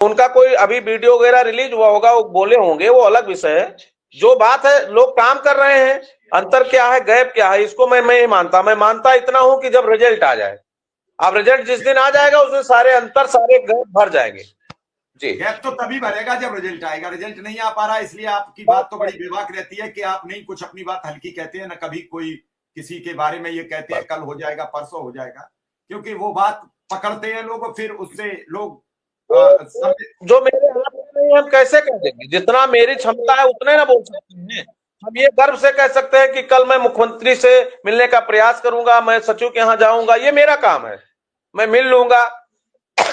उनका कोई अभी वीडियो वगैरह रिलीज हुआ होगा, वो बोले होंगे, वो अलग विषय है। जो बात है, लोग काम कर रहे हैं, अंतर क्या है, गैप क्या है, इसको मैं नहीं मानता। मैं मानता इतना हूं कि जब रिजल्ट आ जाए, अब रिजल्ट जिस दिन आ जाएगा उस दिन सारे अंतर, सारे गैप भर जाएंगे। जी। गैप तो तभी भरेगा जब रिजल्ट आएगा। रिजल्ट नहीं आ पा रहा, इसलिए आपकी बात तो बड़ी बेबाक रहती है कि आप नहीं कुछ अपनी बात हल्की कहते हैं, ना कभी कोई किसी के बारे में ये कहते हैं कल हो जाएगा, परसों हो जाएगा, क्योंकि वो बात पकड़ते हैं लोग, फिर उससे लोग जो मेरे हाथ में नहीं है, हम कैसे कह देंगे? जितना मेरी क्षमता है उतने ना बोल सकते हैं। हम ये गर्व से कह सकते हैं कि कल मैं मुख्यमंत्री से मिलने का प्रयास करूंगा, मैं सचिव के यहाँ जाऊंगा, ये मेरा काम है, मैं मिल लूंगा।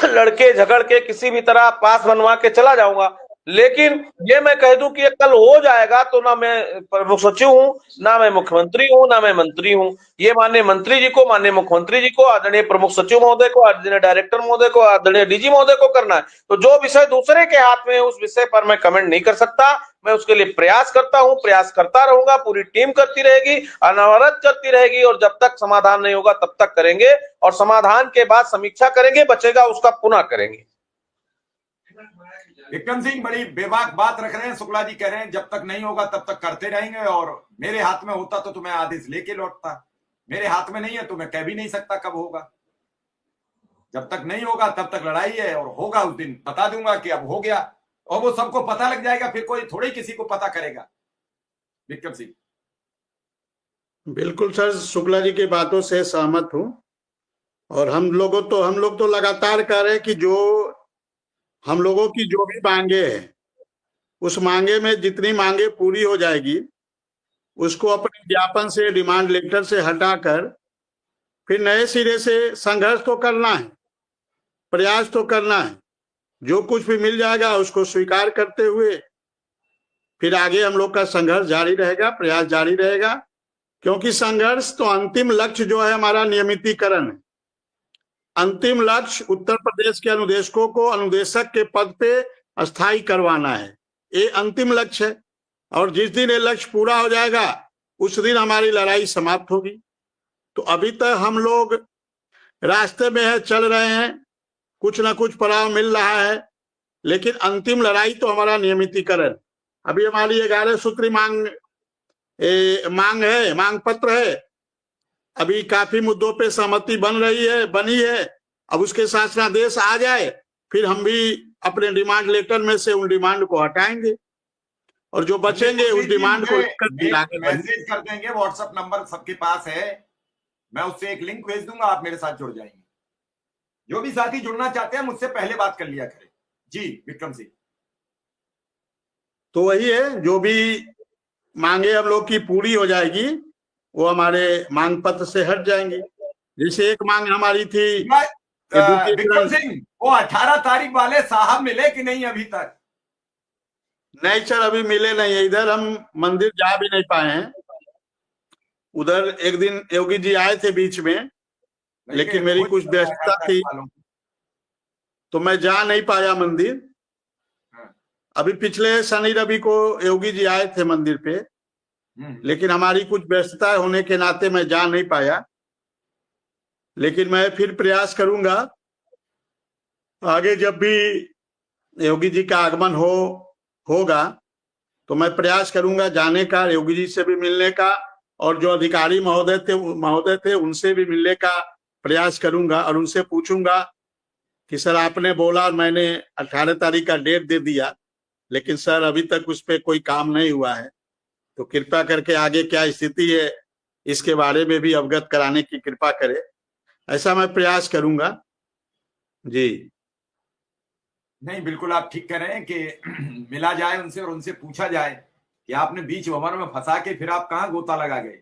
लड़के झगड़ के किसी भी तरह पास बनवा के चला जाऊंगा। लेकिन ये मैं कह दूं कि ये कल हो जाएगा, तो ना मैं प्रमुख सचिव हूं, ना मैं मुख्यमंत्री हूं, ना मैं मंत्री हूं। ये माननीय मंत्री जी को, माननीय मुख्यमंत्री जी को, आदरणीय प्रमुख सचिव महोदय को, आदरणीय डायरेक्टर महोदय को, आदरणीय डीजी महोदय को करना है। तो जो विषय दूसरे के हाथ में है, उस विषय पर मैं कमेंट नहीं कर सकता। मैं उसके लिए प्रयास करता हूं, प्रयास करता रहूंगा, पूरी टीम करती रहेगी, अनवरत करती रहेगी, और जब तक समाधान नहीं होगा तब तक करेंगे, और समाधान के बाद समीक्षा करेंगे, बचेगा उसका पुनः करेंगे। विक्रम सिंह बड़ी बेबाक बात रख रहे हैं। शुक्ला जी कह रहे हैं जब तक नहीं होगा तब तक करते रहेंगे, और मेरे हाथ में होता तो मैं आदेश लेके लौटता। मेरे हाथ में नहीं है तो मैं कह भी नहीं सकता कब होगा। जब तक नहीं होगा तब तक लड़ाई है, और होगा उस दिन बता दूंगा कि अब हो गया, और वो सबको पता लग जाएगा, फिर कोई थोड़ी किसी को पता करेगा। विक्रम सिंह बिल्कुल सर, शुक्ला जी की बातों से सहमत हूं। और हम लोग तो लगातार कह रहे हैं कि जो हम लोगों की जो भी मांगे है, उस मांगे में जितनी मांगे पूरी हो जाएगी, उसको अपने ज्ञापन से, डिमांड लेटर से हटाकर फिर नए सिरे से संघर्ष तो करना है, प्रयास तो करना है। जो कुछ भी मिल जाएगा उसको स्वीकार करते हुए फिर आगे हम लोग का संघर्ष जारी रहेगा, प्रयास जारी रहेगा। क्योंकि संघर्ष तो अंतिम लक्ष्य जो है हमारा नियमितीकरण है। अंतिम लक्ष्य उत्तर प्रदेश के अनुदेशकों को अनुदेशक के पद पे स्थायी करवाना है, ये अंतिम लक्ष्य है। और जिस दिन ये लक्ष्य पूरा हो जाएगा उस दिन हमारी लड़ाई समाप्त होगी। तो अभी तक हम लोग रास्ते में है, चल रहे हैं, कुछ ना कुछ पड़ाव मिल रहा है, लेकिन अंतिम लड़ाई तो हमारा नियमितीकरण। अभी हमारी 11 सूत्री मांग पत्र है। अभी काफी मुद्दों पे सहमति बनी है। अब उसके शासनादेश आ जाए, फिर हम भी अपने डिमांड लेटर में से उन डिमांड को हटाएंगे, और जो बचेंगे उस डिमांड को मैसेज कर देंगे। व्हाट्सएप नंबर सबके पास है, मैं उससे एक लिंक भेज दूंगा, आप मेरे साथ जुड़ जाएंगे। जो भी साथी जुड़ना चाहते हैं मुझसे पहले बात कर लिया करें। जी विक्रम सिंह, तो वही है, जो भी मांगे हम लोग की पूरी हो जाएगी, वो हमारे मांग पत्र से हट जाएंगे। जैसे एक मांग हमारी थी विक्रम सिंह, वो 18 तारीख वाले साहब मिले कि नहीं अभी तक? नहीं सर, अभी मिले नहीं है। इधर हम मंदिर जा भी नहीं पाए हैं। उधर एक दिन योगी जी आए थे बीच में, लेकिन मेरी कुछ व्यस्तता थी तो मैं जा नहीं पाया मंदिर। अभी पिछले शनि रवि को योगी जी आए थे मंदिर पे, लेकिन हमारी कुछ व्यस्तता होने के नाते मैं जा नहीं पाया। लेकिन मैं फिर प्रयास करूंगा, आगे जब भी योगी जी का आगमन होगा तो मैं प्रयास करूंगा जाने का, योगी जी से भी मिलने का, और जो अधिकारी महोदय थे उनसे भी मिलने का प्रयास करूंगा, और उनसे पूछूंगा कि सर आपने बोला और मैंने 18 तारीख का डेट दे दिया, लेकिन सर अभी तक उस पर कोई काम नहीं हुआ है, तो कृपा करके आगे क्या स्थिति है इसके बारे में भी अवगत कराने की कृपा करें। ऐसा मैं प्रयास करूंगा। जी नहीं, बिल्कुल आप ठीक कह रहे हैं कि मिला जाए उनसे, और उनसे पूछा जाए कि आपने बीच भंवर में फंसा के फिर आप कहां गोता लगा गए।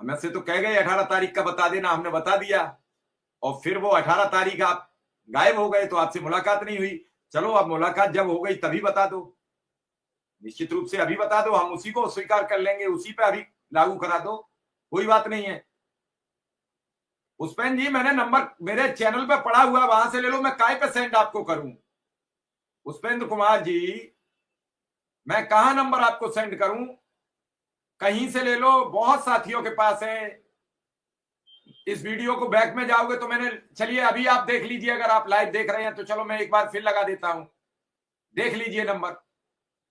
हमें से तो कह गए 18 तारीख का बता देना, हमने बता दिया, और फिर वो 18 तारीख आप गायब हो गए, तो आपसे मुलाकात नहीं हुई। चलो अब मुलाकात जब हो गई तभी बता दो, निश्चित रूप से अभी बता दो, हम उसी को स्वीकार कर लेंगे, उसी पे अभी लागू करा दो, कोई बात नहीं है। पुष्पेंद्र जी, मैंने नंबर मेरे चैनल पे पड़ा हुआ, वहां से ले लो, मैं काय पे सेंड आपको करूं? पुष्पेंद्र कुमार जी, मैं कहा नंबर आपको सेंड करूं? कहीं से ले लो, बहुत साथियों के पास है। इस वीडियो को बैक में जाओगे तो मैंने, चलिए अभी आप देख लीजिए, अगर आप लाइव देख रहे हैं तो चलो मैं एक बार फिर लगा देता हूं। देख लीजिए नंबर,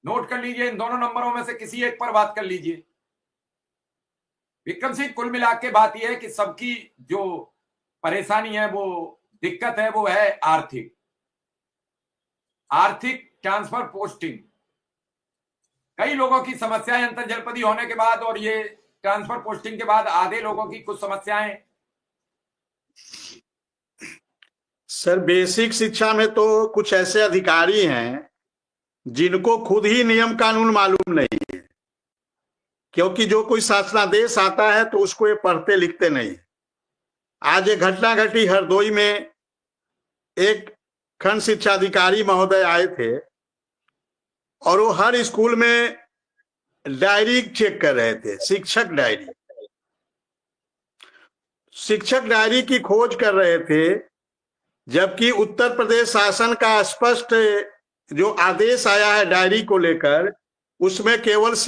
नोट कर लीजिए, इन दोनों नंबरों में से किसी एक पर बात कर लीजिए। विक्रम सिंह, कुल मिला के बात यह है कि सबकी जो परेशानी है, वो दिक्कत है, वो है आर्थिक ट्रांसफर पोस्टिंग। कई लोगों की समस्याएं अंतर जनपदी होने के बाद और ये ट्रांसफर पोस्टिंग के बाद आधे लोगों की कुछ समस्याएं। सर, बेसिक शिक्षा में तो कुछ ऐसे अधिकारी हैं जिनको खुद ही नियम कानून मालूम नहीं है, क्योंकि जो कोई शासनादेश आता है तो उसको ये पढ़ते लिखते नहीं। आज एक घटना घटी हरदोई में, एक खंड शिक्षा अधिकारी महोदय आए थे और वो हर स्कूल में डायरी चेक कर रहे थे, शिक्षक डायरी की खोज कर रहे थे, जबकि उत्तर प्रदेश शासन का स्पष्ट जो आदेश आया है डायरी को लेकर, उसमें केवल